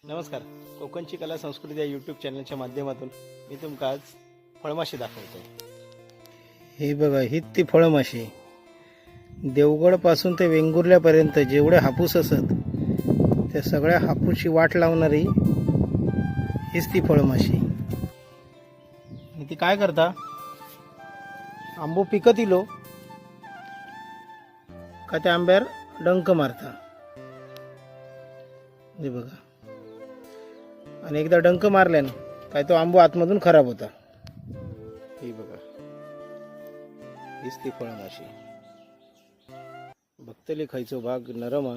नमस्कार. कोकणची कला संस्कृती या यूट्यूब चॅनलच्या माध्यमातून मी तुमका आज फळमाशी दाखवतो. हे बघा, हीच ती फळमाशी. देवगडपासून ते वेंगुर्ल्यापर्यंत जेवढे हापूस असत त्या सगळ्या हापूसची वाट लावणारी हीच ती फळमाशी. ती काय करता, आंबो पिकत इलो का त्या आंब्यावर डंक मारता. हे बघा, आणि एकदा डंक मारल्यानं काय तो आंबो आतमधून खराब होता. ही बघा, हीच ती फळमाशी. बघतली खयचो भाग नरम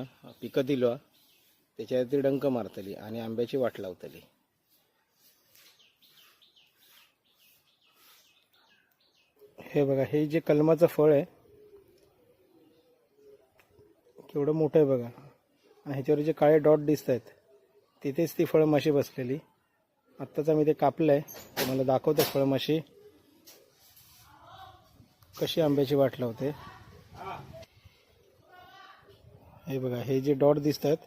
पिकत इलो त्याच्यावरती डंक मारतली आणि आंब्याची वाट लावतली. हे बघा, हे जे कलमाचं फळ आहे केवढं मोठं आहे बघा, आणि ह्याच्यावर जे काळे डॉट दिसत आहेत तिथेच ती फळमाशी बसलेली. आत्ताच मी ते कापलं आहे, तुम्हाला दाखवतो फळमाशी कशी आंब्याची वाट लावते. हे बघा, हे जे डॉट दिसत आहेत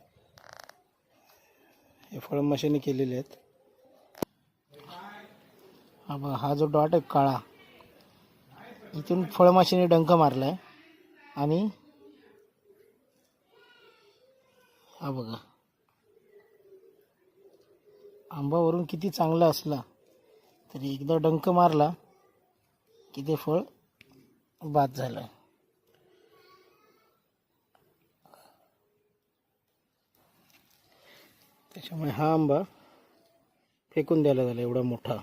हे फळमाशीने केलेले आहेत. हा बघा, हा जो डॉट आहे काळा, इथून फळमाशीने डंक मारलाय. आणि हा बघा, आंबा वरून किती चांगला असला तरी एकदा डंक मारला की ते फळ बाद झालं. त्याच्यामुळे हा आंबा फेकून द्यायला झाला एवढा मोठा.